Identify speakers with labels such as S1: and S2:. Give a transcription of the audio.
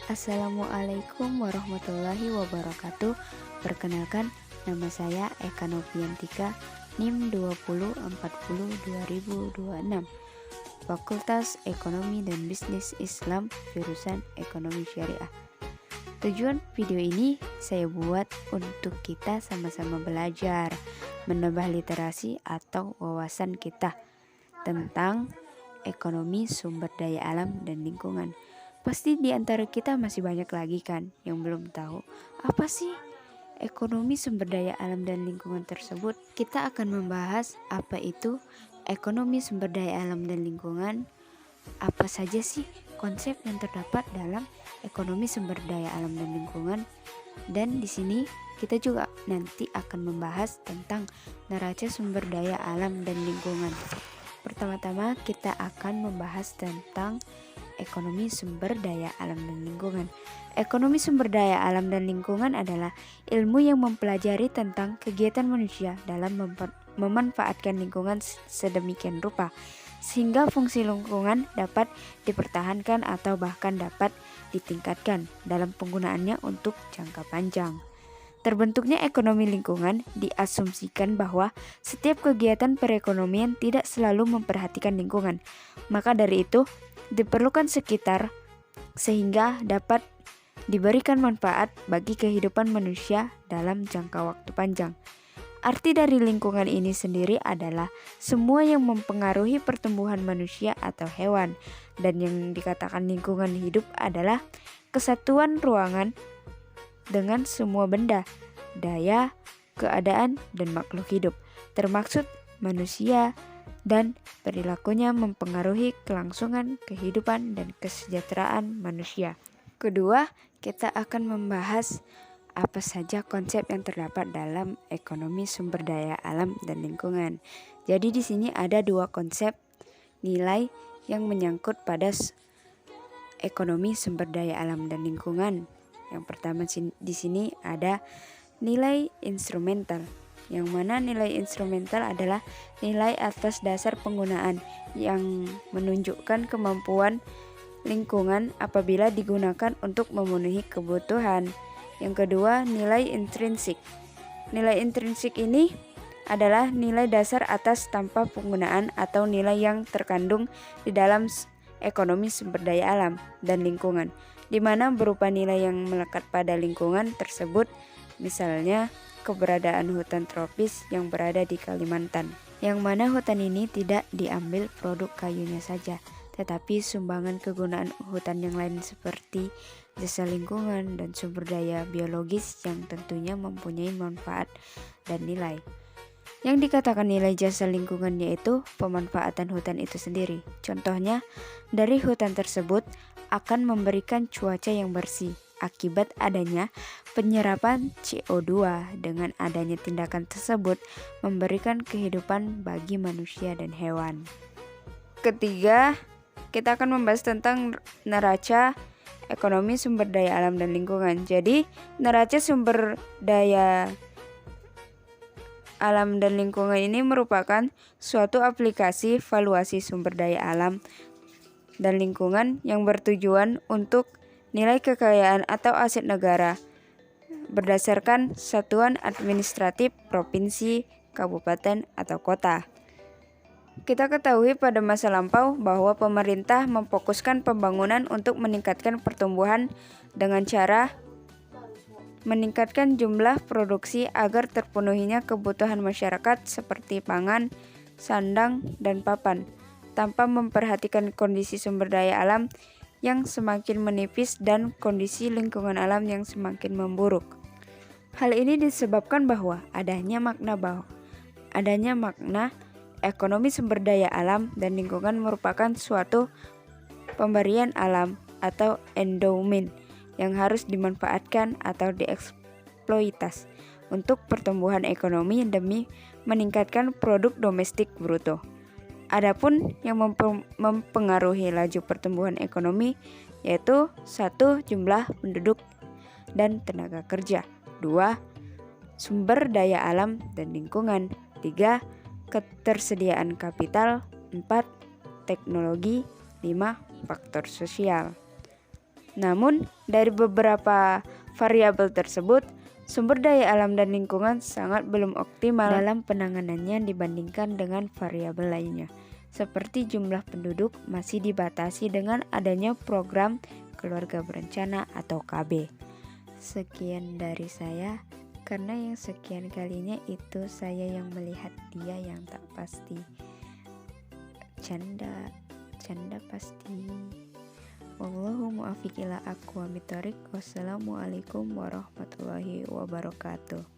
S1: Assalamualaikum warahmatullahi wabarakatuh. Perkenalkan, nama saya Eka Noviantika, NIM 20402026, Fakultas Ekonomi dan Bisnis Islam, jurusan Ekonomi Syariah. Tujuan video ini saya buat untuk kita sama-sama belajar, menambah literasi atau wawasan kita tentang ekonomi, sumber daya alam, dan lingkungan. Pasti di antara kita masih banyak lagi kan yang belum tahu apa sih ekonomi, sumber daya alam, dan lingkungan tersebut. Kita akan membahas apa itu ekonomi, sumber daya alam, dan lingkungan. Apa saja sih konsep yang terdapat dalam ekonomi, sumber daya alam, dan lingkungan. Dan di sini kita juga nanti akan membahas tentang neraca sumber daya alam dan lingkungan. Pertama-tama kita akan membahas tentang ekonomi sumber daya alam dan lingkungan. Ekonomi sumber daya alam dan lingkungan adalah ilmu yang mempelajari tentang kegiatan manusia dalam memanfaatkan lingkungan sedemikian rupa sehingga fungsi lingkungan dapat dipertahankan atau bahkan dapat ditingkatkan dalam penggunaannya untuk jangka panjang. Terbentuknya ekonomi lingkungan diasumsikan bahwa setiap kegiatan perekonomian tidak selalu memperhatikan lingkungan. Maka dari itu, diperlukan sekitar sehingga dapat diberikan manfaat bagi kehidupan manusia dalam jangka waktu panjang. Arti dari lingkungan ini sendiri adalah semua yang mempengaruhi pertumbuhan manusia atau hewan, dan yang dikatakan lingkungan hidup adalah kesatuan ruangan dengan semua benda, daya, keadaan, dan makhluk hidup, termaksud manusia, dan perilakunya mempengaruhi kelangsungan kehidupan dan kesejahteraan manusia. Kedua, kita akan membahas apa saja konsep yang terdapat dalam ekonomi sumber daya alam dan lingkungan. Jadi di sini ada dua konsep nilai yang menyangkut pada ekonomi sumber daya alam dan lingkungan. Yang pertama di sini ada nilai instrumental, yang mana nilai instrumental adalah nilai atas dasar penggunaan yang menunjukkan kemampuan lingkungan apabila digunakan untuk memenuhi kebutuhan. Yang kedua, nilai intrinsik. Nilai intrinsik ini adalah nilai dasar atas tanpa penggunaan atau nilai yang terkandung di dalam ekonomi sumber daya alam dan lingkungan, di mana berupa nilai yang melekat pada lingkungan tersebut, misalnya keberadaan hutan tropis yang berada di Kalimantan, yang mana hutan ini tidak diambil produk kayunya saja, tetapi sumbangan kegunaan hutan yang lain seperti jasa lingkungan dan sumber daya biologis yang tentunya mempunyai manfaat dan nilai. Yang dikatakan nilai jasa lingkungan yaitu pemanfaatan hutan itu sendiri. Contohnya, dari hutan tersebut akan memberikan cuaca yang bersih akibat adanya penyerapan CO2. Dengan adanya tindakan tersebut memberikan kehidupan bagi manusia dan hewan. Ketiga, kita akan membahas tentang neraca ekonomi sumber daya alam dan lingkungan. Jadi, neraca sumber daya alam dan lingkungan ini merupakan suatu aplikasi valuasi sumber daya alam dan lingkungan yang bertujuan untuk nilai kekayaan atau aset negara berdasarkan satuan administratif provinsi, kabupaten, atau kota. Kita ketahui pada masa lampau bahwa pemerintah memfokuskan pembangunan untuk meningkatkan pertumbuhan dengan cara meningkatkan jumlah produksi agar terpenuhinya kebutuhan masyarakat seperti pangan, sandang, dan papan, tanpa memperhatikan kondisi sumber daya alam yang semakin menipis dan kondisi lingkungan alam yang semakin memburuk. Hal ini disebabkan bahwa adanya makna ekonomi sumber daya alam dan lingkungan merupakan suatu pemberian alam atau endowment yang harus dimanfaatkan atau dieksploitasi untuk pertumbuhan ekonomi demi meningkatkan produk domestik bruto. Adapun yang mempengaruhi laju pertumbuhan ekonomi yaitu 1. Jumlah penduduk dan tenaga kerja, 2. Sumber daya alam dan lingkungan, 3. Ketersediaan kapital, 4. Teknologi, 5. Faktor sosial. Namun, dari beberapa variabel tersebut, sumber daya alam dan lingkungan sangat belum optimal dalam penanganannya dibandingkan dengan variabel lainnya. Seperti jumlah penduduk masih dibatasi dengan adanya program keluarga berencana atau KB. Sekian dari saya, karena yang sekian kalinya itu saya yang melihat dia yang tak pasti. Canda pasti. Wallahu muwaffiq ila aqwamit thoriq. Wassalamualaikum warahmatullahi wabarakatuh.